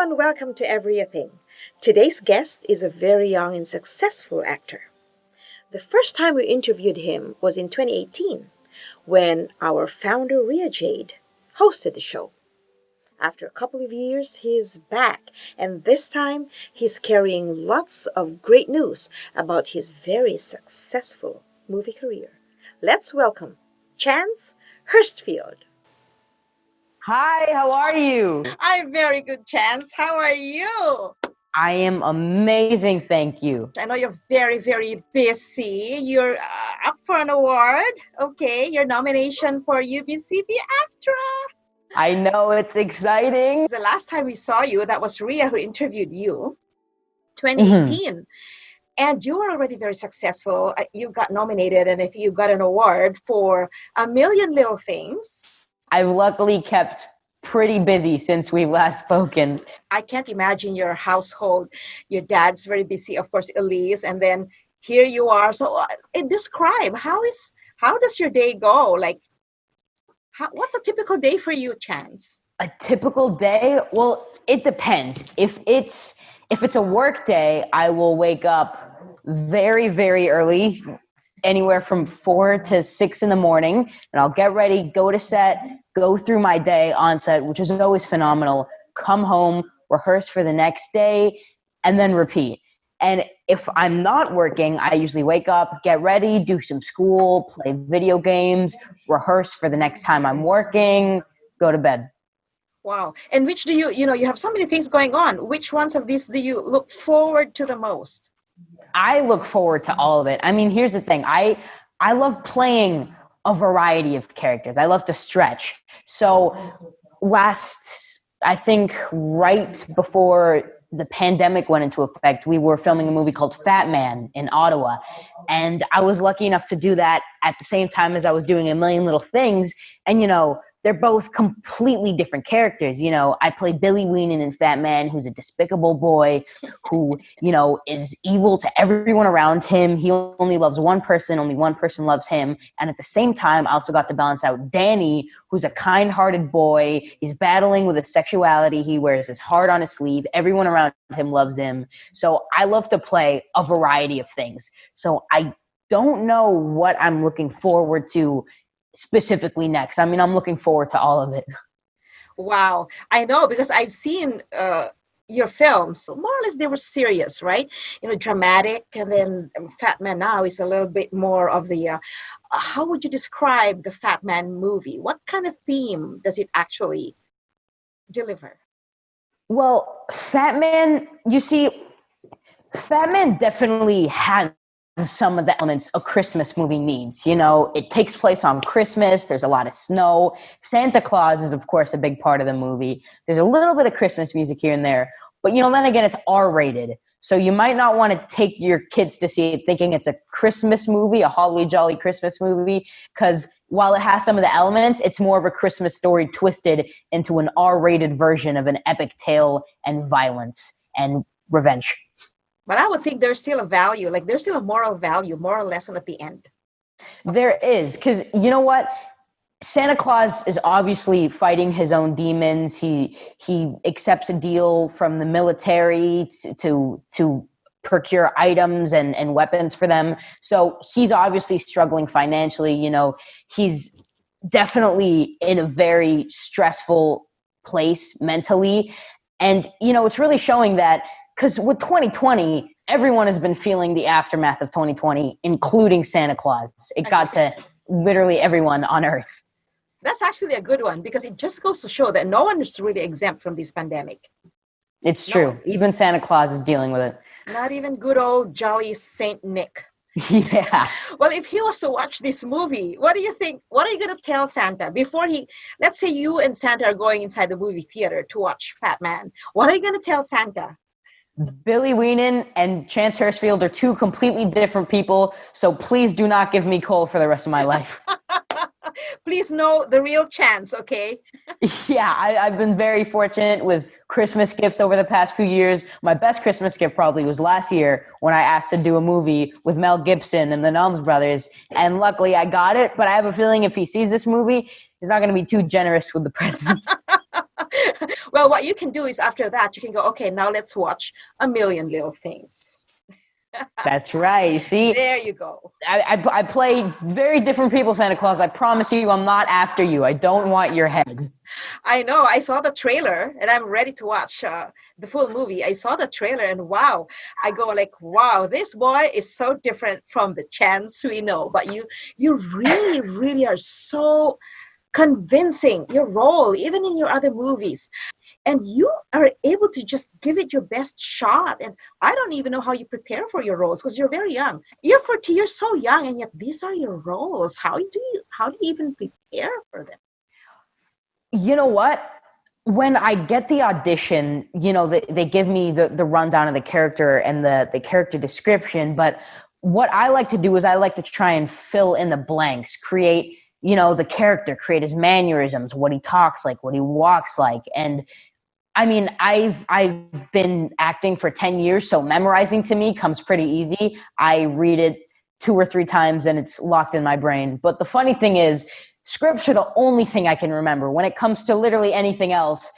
and welcome to Everything. Today's guest is a very young and successful actor. The first time we interviewed him was in 2018 when our founder Ria Jade hosted the show. After a couple of years, he's back, and this time he's carrying lots of great news about his very successful movie career. Let's welcome Chance Hurstfield. Hi, how are you? I'm very good, Chance. How are you? I am amazing, thank you. I know you're very, very busy. You're up for an award. Okay, your nomination for UBCP ACTRA. I know, it's exciting. The last time we saw you, that was Ria who interviewed you, 2018. And you were already very successful. You got nominated and if you got an award for A Million Little Things. I've luckily kept pretty busy since we've last spoken. I can't imagine your household. Your dad's very busy, of course, Elise, and then here you are. So describe how does your day go? Like, what's a typical day for you, Chance? A typical day? Well, it depends. If it's a work day, I will wake up very, very early, anywhere from 4 to 6 in the morning, and I'll get ready, go to set, go through my day on set, which is always phenomenal, come home, rehearse for the next day, and then repeat. And if I'm not working, I usually wake up, get ready, do some school, play video games, rehearse for the next time I'm working, go to bed. Wow. And which do you have so many things going on. Which ones of these do you look forward to the most? I look forward to all of it. I mean, here's the thing. I love playing a variety of characters. I love to stretch. So I think right before the pandemic went into effect, we were filming a movie called Fatman in Ottawa. And I was lucky enough to do that at the same time as I was doing A Million Little Things. And, they're both completely different characters. I play Billy Weenan in Fatman, who's a despicable boy who, is evil to everyone around him. He only loves one person. Only one person loves him. And at the same time, I also got to balance out Danny, who's a kind-hearted boy. He's battling with his sexuality. He wears his heart on his sleeve. Everyone around him loves him. So I love to play a variety of things. So I don't know what I'm looking forward to specifically next. I mean, I'm looking forward to all of it. Wow. I know because I've seen your films. More or less they were serious, right? Dramatic. And then Fat Man now is a little bit more of the, how would you describe the Fat Man movie? What kind of theme does it actually deliver? Well, Fatman definitely has some of the elements a Christmas movie needs. It takes place on Christmas. There's a lot of snow. Santa Claus is, of course, a big part of the movie. There's a little bit of Christmas music here and there. But, then again, it's R-rated. So you might not want to take your kids to see it thinking it's a Christmas movie, a holly jolly Christmas movie, because while it has some of the elements, it's more of a Christmas story twisted into an R-rated version of an epic tale and violence and revenge. But I would think there's still a value, like there's still a moral value, moral lesson at the end. There is, because you know what? Santa Claus is obviously fighting his own demons. He accepts a deal from the military to procure items and weapons for them. So he's obviously struggling financially. He's definitely in a very stressful place mentally. And, it's really showing that because with 2020, everyone has been feeling the aftermath of 2020, including Santa Claus. It got to literally everyone on Earth. That's actually a good one because it just goes to show that no one is really exempt from this pandemic. It's true. Even Santa Claus is dealing with it. Not even good old jolly Saint Nick. Yeah. Well, if he was to watch this movie, what do you think? What are you going to tell Santa before let's say you and Santa are going inside the movie theater to watch Fat Man. What are you going to tell Santa? Billy Weenan and Chance Hurstfield are two completely different people, so please do not give me coal for the rest of my life. Please know the real Chance, okay? Yeah, I've been very fortunate with Christmas gifts over the past few years. My best Christmas gift probably was last year when I asked to do a movie with Mel Gibson and the Nelms brothers, and luckily I got it, but I have a feeling if he sees this movie, he's not going to be too generous with the presents. Well, what you can do is after that, you can go, okay, now let's watch A Million Little Things. That's right. See, There you go. I play very different people, Santa Claus. I promise you, I'm not after you. I don't want your head. I know. I saw the trailer and I'm ready to watch the full movie. I saw the trailer and wow, I go like, wow, this boy is so different from the Chance we know. But you really, really are so convincing your role, even in your other movies. And you are able to just give it your best shot. And I don't even know how you prepare for your roles because you're very young. You're 40, you're so young, and yet these are your roles. How do you even prepare for them? You know what? When I get the audition, they give me the rundown of the character and the character description. But what I like to do is I like to try and fill in the blanks, create, the character, create his mannerisms, what he talks like, what he walks like. And I mean, I've been acting for 10 years, so memorizing to me comes pretty easy. I read it 2 or 3 times and it's locked in my brain. But the funny thing is, scripts are the only thing I can remember. When it comes to literally anything else,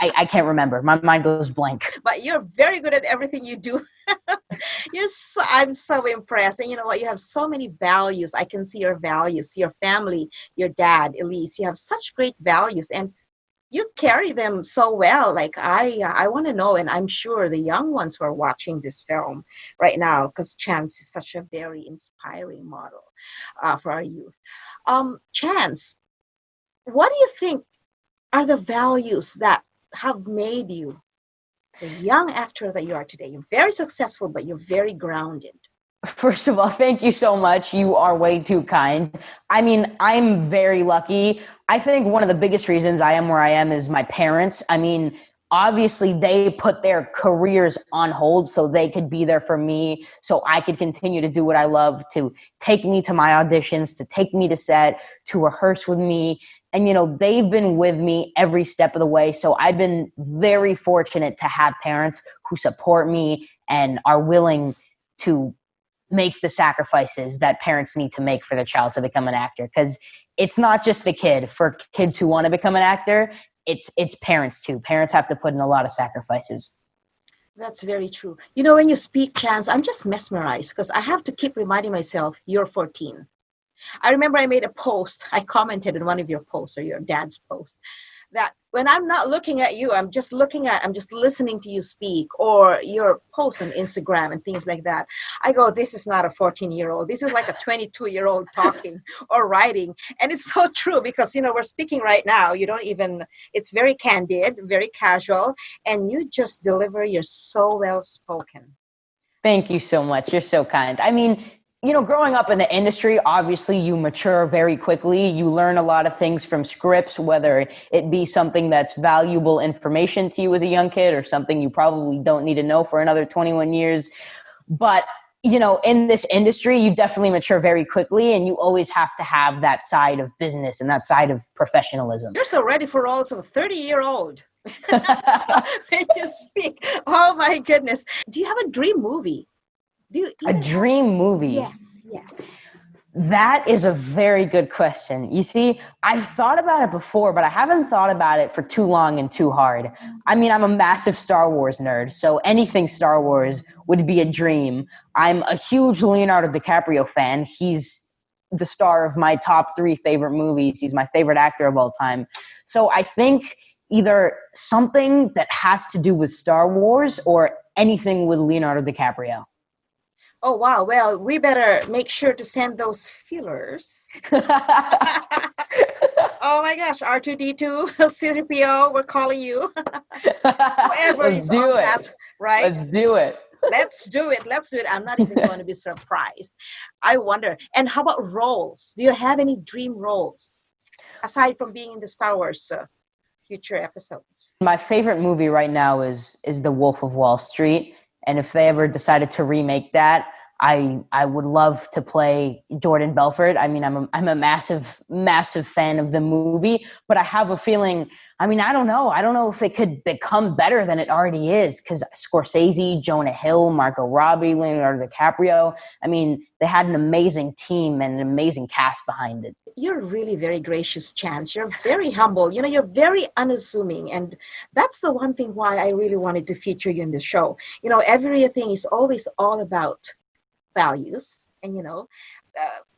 I can't remember. My mind goes blank. But you're very good at everything you do. I'm so impressed. And you know what? You have so many values. I can see your values, your family, your dad, Elise. You have such great values. And you carry them so well. Like I want to know, and I'm sure the young ones who are watching this film right now, because Chance is such a very inspiring model for our youth. Chance, what do you think are the values that have made you the young actor that you are today? You're very successful, but you're very grounded. First of all, thank you so much. You are way too kind. I mean, I'm very lucky. I think one of the biggest reasons I am where I am is my parents. I mean, obviously they put their careers on hold so they could be there for me, so I could continue to do what I love, to take me to my auditions, to take me to set, to rehearse with me. And, they've been with me every step of the way. So I've been very fortunate to have parents who support me and are willing to make the sacrifices that parents need to make for their child to become an actor. Because it's not just the kid. For kids who want to become an actor, it's parents too. Parents have to put in a lot of sacrifices. That's very true. You know, when you speak, Chance, I'm just mesmerized because I have to keep reminding myself you're 14. I remember I made a post. I commented on one of your posts or your dad's post that when I'm not looking at you, I'm just listening to you speak or your posts on Instagram and things like that. I go, this is not a 14-year-old. This is like a 22-year-old talking or writing. And it's so true because, we're speaking right now. It's very candid, very casual, and you just deliver. You're so well spoken. Thank you so much. You're so kind. I mean, growing up in the industry, obviously you mature very quickly. You learn a lot of things from scripts, whether it be something that's valuable information to you as a young kid or something you probably don't need to know for another 21 years. But, in this industry, you definitely mature very quickly and you always have to have that side of business and that side of professionalism. You're so ready for roles of a 30-year-old. When you speak. Oh my goodness. Do you have a dream movie? A dream movie? Yes. That is a very good question. You see, I've thought about it before, but I haven't thought about it for too long and too hard. I mean, I'm a massive Star Wars nerd, so anything Star Wars would be a dream. I'm a huge Leonardo DiCaprio fan. He's the star of my top 3 favorite movies. He's my favorite actor of all time. So I think either something that has to do with Star Wars or anything with Leonardo DiCaprio. Oh, wow. Well, we better make sure to send those fillers. Oh my gosh, R2D2, C3PO, we're calling you. Whoever Let's is do on it. that, right? Let's do it. Let's do it. Let's do it. I'm not even going to be surprised. I wonder. And how about roles? Do you have any dream roles aside from being in the Star Wars future episodes? My favorite movie right now is The Wolf of Wall Street. And if they ever decided to remake that, I would love to play Jordan Belfort. I mean, I'm a massive fan of the movie, but I have a feeling. I mean, I don't know. I don't know if it could become better than it already is, because Scorsese, Jonah Hill, Margot Robbie, Leonardo DiCaprio. I mean, they had an amazing team and an amazing cast behind it. You're really very gracious, Chance. You're very humble. You're very unassuming. And that's the one thing why I really wanted to feature you in the show. Everything is always all about values and,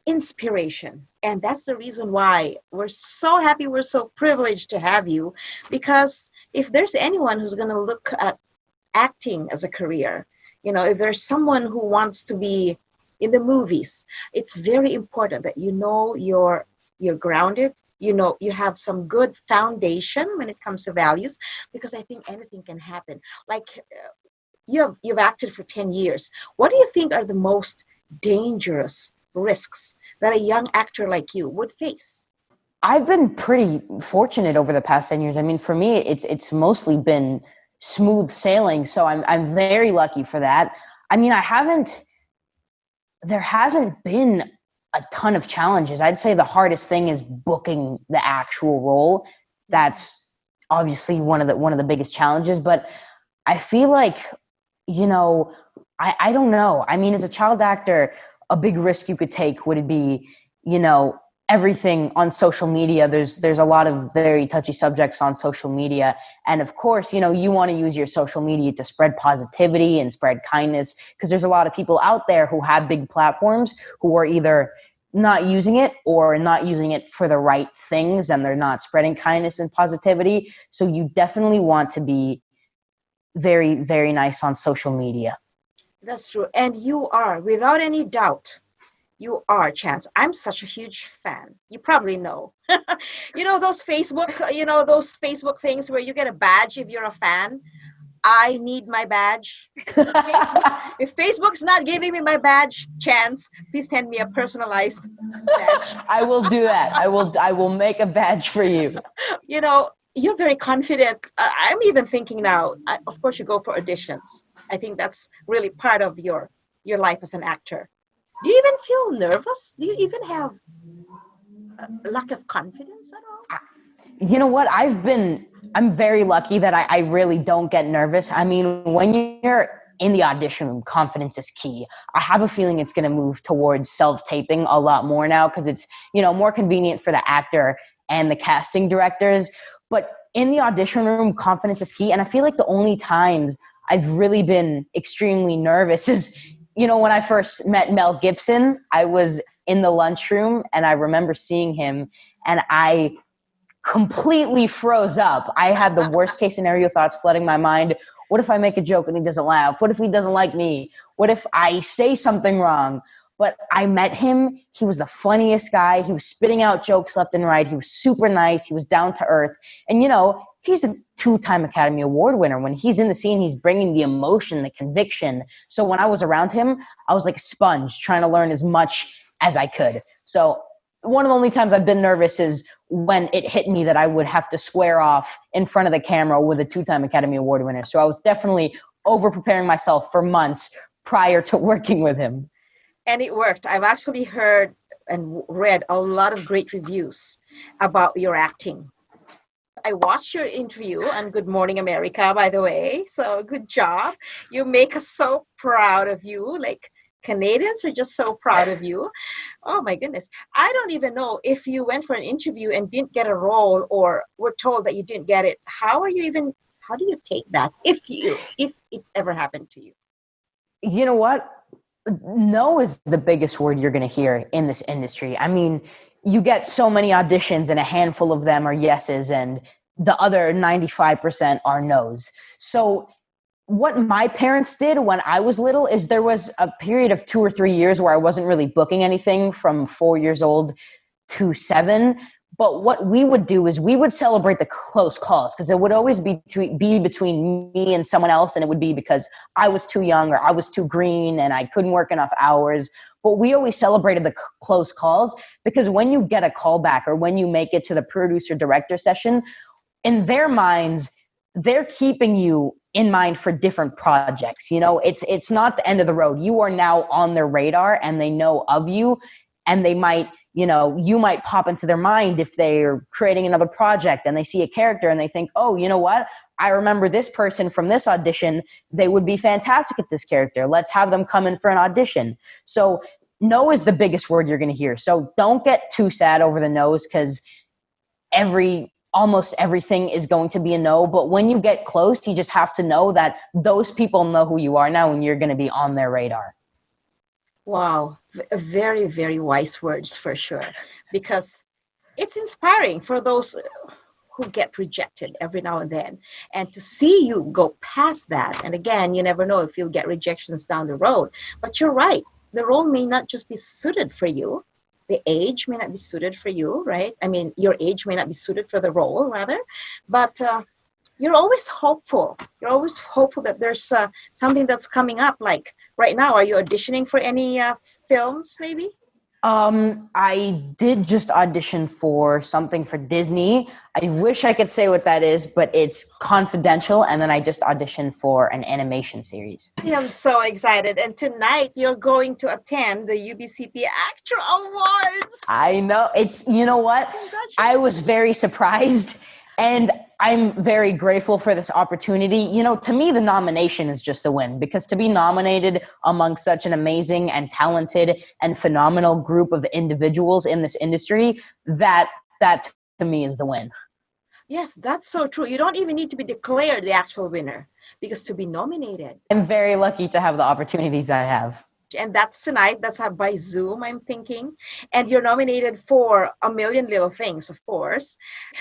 inspiration. And that's the reason why we're so happy, we're so privileged to have you. Because if there's anyone who's going to look at acting as a career, if there's someone who wants to be in the movies, it's very important that you're grounded, you have some good foundation when it comes to values, because I think anything can happen. Like you've acted for 10 years. What do you think are the most dangerous risks that a young actor like you would face? I've been pretty fortunate over the past 10 years. I mean, for me, it's mostly been smooth sailing. So I'm very lucky for that. I mean, there hasn't been a ton of challenges. I'd say the hardest thing is booking the actual role. That's obviously one of the biggest challenges, but I feel like, I don't know. I mean, as a child actor, a big risk you could take would be, everything on social media. There's a lot of very touchy subjects on social media. And of course, you want to use your social media to spread positivity and spread kindness, because there's a lot of people out there who have big platforms who are either not using it or not using it for the right things, and they're not spreading kindness and positivity. So you definitely want to be very, very nice on social media. That's true. And you are, without any doubt, you are, Chance. I'm such a huge fan. You probably know. Those Facebook things where you get a badge if you're a fan. I need my badge. If Facebook's not giving me my badge, Chance, please send me a personalized badge. I will do that. I will make a badge for you. You're very confident. I'm even thinking now, of course, you go for auditions. I think that's really part of your life as an actor. Do you even feel nervous? Do you even have a lack of confidence at all? You know what? I'm very lucky that I really don't get nervous. I mean, when you're in the audition room, confidence is key. I have a feeling it's going to move towards self-taping a lot more now, because it's, more convenient for the actor and the casting directors. But in the audition room, confidence is key. And I feel like the only times I've really been extremely nervous is, when I first met Mel Gibson. I was in the lunchroom and I remember seeing him and I completely froze up. I had the worst case scenario thoughts flooding my mind. What if I make a joke and he doesn't laugh? What if he doesn't like me? What if I say something wrong? But I met him. He was the funniest guy. He was spitting out jokes left and right. He was super nice. He was down to earth. And, he's a 2-time Academy Award winner. When he's in the scene, he's bringing the emotion, the conviction. So when I was around him, I was like a sponge trying to learn as much as I could. So one of the only times I've been nervous is when it hit me that I would have to square off in front of the camera with a 2-time Academy Award winner. So I was definitely over preparing myself for months prior to working with him. And it worked. I've actually heard and read a lot of great reviews about your acting. I watched your interview on Good Morning America, by the way. So good job. You make us so proud of you. Like, Canadians are just so proud of you. Oh my goodness. I don't even know if you went for an interview and didn't get a role, or were told that you didn't get it. How do you take that if it ever happened to you? You know what? No is the biggest word you're going to hear in this industry. I mean, you get so many auditions and a handful of them are yeses and the other 95% are no's. So what my parents did when I was little is there was a period of 2 or 3 years where I wasn't really booking anything from 4 years old to 7. But what we would do is we would celebrate the close calls, because it would always be between me and someone else. And it would be because I was too young or I was too green and I couldn't work enough hours. But we always celebrated the close calls, because when you get a call back or when you make it to the producer director session, in their minds, they're keeping you in mind for different projects. You know, it's not the end of the road. You are now on their radar and they know of you, and they might, you know, you might pop into their mind if they're creating another project and they see a character and they think, oh, you know what? I remember this person from this audition. They would be fantastic at this character. Let's have them come in for an audition. So no is the biggest word you're going to hear. So don't get too sad over the no's, because almost everything is going to be a no. But when you get close, you just have to know that those people know who you are now and you're going to be on their radar. Wow, very, very wise words for sure, because it's inspiring for those who get rejected every now and then, and to see you go past that. And again, you never know if you'll get rejections down the road, but you're right. The role may not just be suited for you. The age may not be suited for you, right? I mean, your age may not be suited for the role, rather, but you're always hopeful. You're always hopeful that there's something that's coming up. Like right now, are you auditioning for any films, maybe? I did just audition for something for Disney. I wish I could say what that is, but it's confidential. And then I just auditioned for an animation series. I am so excited. And tonight you're going to attend the UBCP Actor Awards. I know. You know what? I was very surprised. And I'm very grateful for this opportunity. You know, to me, the nomination is just a win, because to be nominated among such an amazing and talented and phenomenal group of individuals in this industry, that to me is the win. Yes, that's so true. You don't even need to be declared the actual winner, because to be nominated. I'm very lucky to have the opportunities I have. And that's tonight. That's by Zoom, I'm thinking. And you're nominated for A Million Little Things, of course.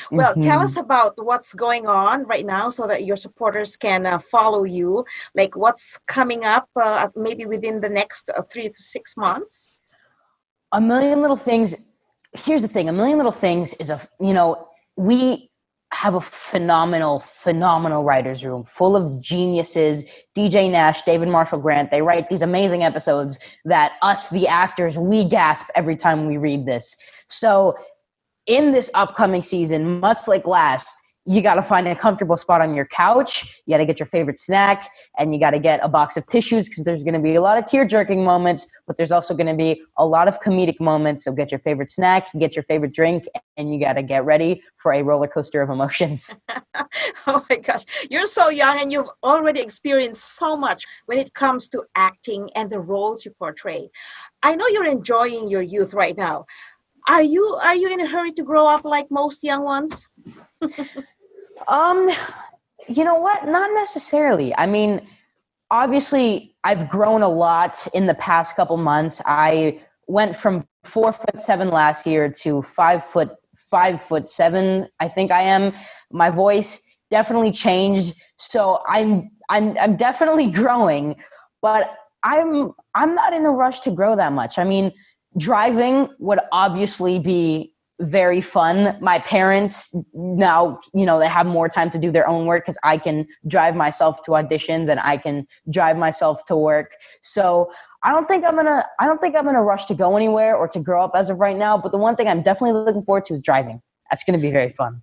Well, tell us about what's going on right now so that your supporters can follow you. Like what's coming up maybe within the next 3 to 6 months? A Million Little Things. Here's the thing. A Million Little Things is we have a phenomenal writers room full of geniuses. DJ Nash, David Marshall Grant, they write these amazing episodes that us, the actors, we gasp every time we read this. So in this upcoming season, much like last, you got to find a comfortable spot on your couch. You got to get your favorite snack, and you got to get a box of tissues, because there's going to be a lot of tear-jerking moments, but there's also going to be a lot of comedic moments. So get your favorite snack, get your favorite drink, and you got to get ready for a roller coaster of emotions. Oh my gosh, you're so young and you've already experienced so much when it comes to acting and the roles you portray. I know you're enjoying your youth right now. Are you in a hurry to grow up like most young ones? You know what? Not necessarily. I mean, obviously, I've grown a lot in the past couple months. I went from 4'7" last year to 5'7", I think I am. My voice definitely changed, so I'm definitely growing, but I'm not in a rush to grow that much. I mean, driving would obviously be very fun. My parents now, they have more time to do their own work, because I can drive myself to auditions and I can drive myself to work. So I don't think I'm gonna rush to go anywhere or to grow up as of right now. But the one thing I'm definitely looking forward to is driving. That's gonna be very fun.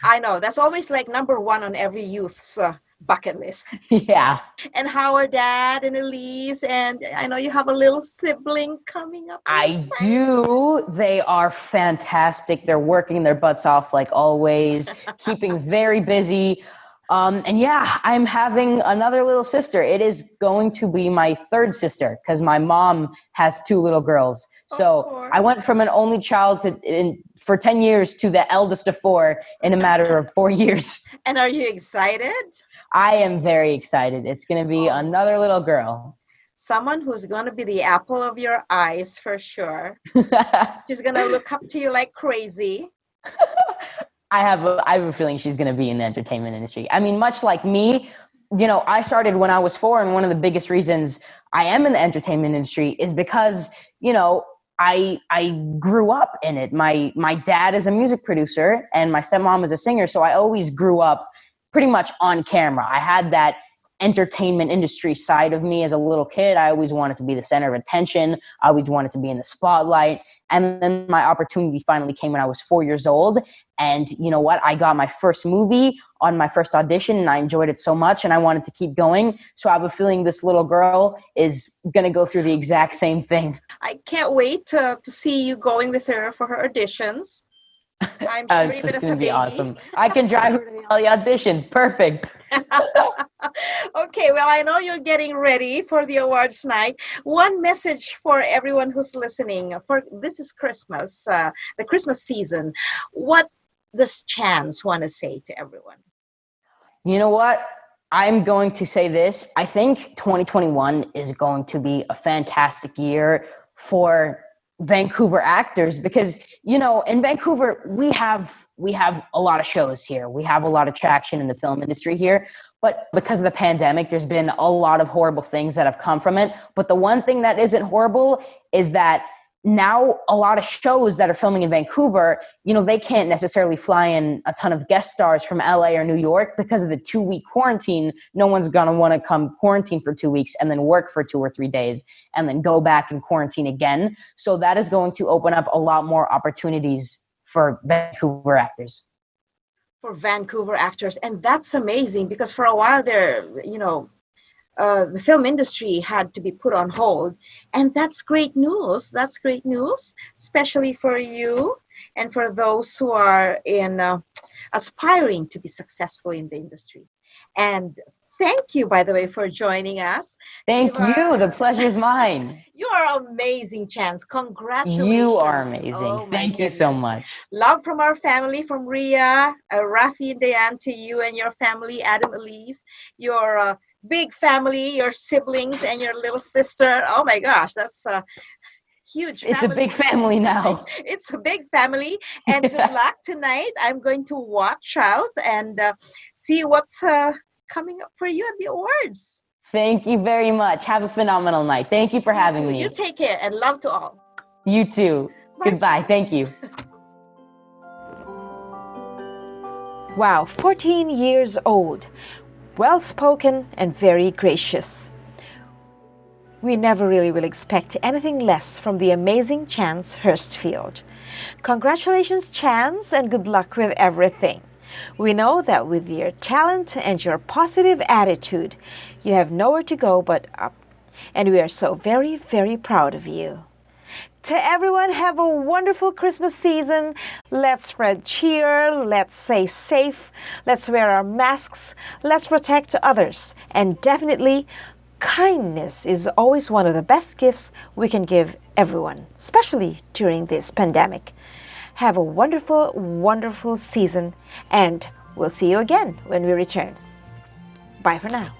I know that's always like number one on every youth's bucket list. Yeah. And how are Dad and Elise? And I know you have a little sibling coming up. I do. They are fantastic. They're working their butts off like always, keeping very busy. And yeah, I'm having another little sister. It is going to be my third sister, because my mom has 2 little girls. So I went from an only child for 10 years to the eldest of 4 in a matter of 4 years. And are you excited? I am very excited. It's going to be another little girl. Someone who's going to be the apple of your eyes for sure. She's going to look up to you like crazy. I have a feeling she's going to be in the entertainment industry. I mean, much like me, I started when I was 4, and one of the biggest reasons I am in the entertainment industry is because, I grew up in it. My dad is a music producer and my stepmom is a singer, so I always grew up pretty much on camera. I had that entertainment industry side of me as a little kid. I always wanted to be the center of attention. I always wanted to be in the spotlight. And then my opportunity finally came when I was 4 years old. And you know what? I got my first movie on my first audition, and I enjoyed it so much, and I wanted to keep going. So I have a feeling this little girl is going to go through the exact same thing. I can't wait to see you going with her for her auditions. I'm sure even This is as a going to be baby. awesome. I can drive her to all the auditions. Perfect. Okay, well, I know you're getting ready for the awards night. One message for everyone who's listening. For this is Christmas, the Christmas season. What does Chance want to say to everyone? You know what? I'm going to say this. I think 2021 is going to be a fantastic year for Vancouver actors because, you know, in Vancouver, we have a lot of shows here. We have a lot of traction in the film industry here. But because of the pandemic, there's been a lot of horrible things that have come from it. But the one thing that isn't horrible is that now a lot of shows that are filming in Vancouver, you know, they can't necessarily fly in a ton of guest stars from LA or New York because of the 2-week quarantine. No one's going to want to come quarantine for 2 weeks and then work for 2 or 3 days and then go back and quarantine again. So that is going to open up a lot more opportunities for Vancouver actors. For Vancouver actors. And that's amazing because for a while there, you know, the film industry had to be put on hold. And that's great news. That's great news, especially for you and for those who are in aspiring to be successful in the industry. And thank you, by the way, for joining us. Thank you. The pleasure's mine. You are amazing, Chance. Congratulations. You are amazing. Oh, Thank you so much. Love from our family, from Ria, Rafi and Diane, to you and your family, Adam, Elise, your big family, your siblings and your little sister. Oh my gosh, that's a huge family. It's a big family now. It's a big family. And good luck tonight. I'm going to watch out and see what's coming up for you at the awards. Thank you very much. Have a phenomenal night. Thank you for having me. You take care and love to all. You too. Bye. Goodbye. Thank you. Wow, 14 years old. Well-spoken and very gracious. We never really will expect anything less from the amazing Chance Hurstfield. Congratulations, Chance, and good luck with everything. We know that with your talent and your positive attitude, you have nowhere to go but up. And we are so very, very proud of you. To everyone, have a wonderful Christmas season. Let's spread cheer. Let's stay safe. Let's wear our masks. Let's protect others. And definitely, kindness is always one of the best gifts we can give everyone, especially during this pandemic. Have a wonderful, wonderful season, and we'll see you again when we return. Bye for now.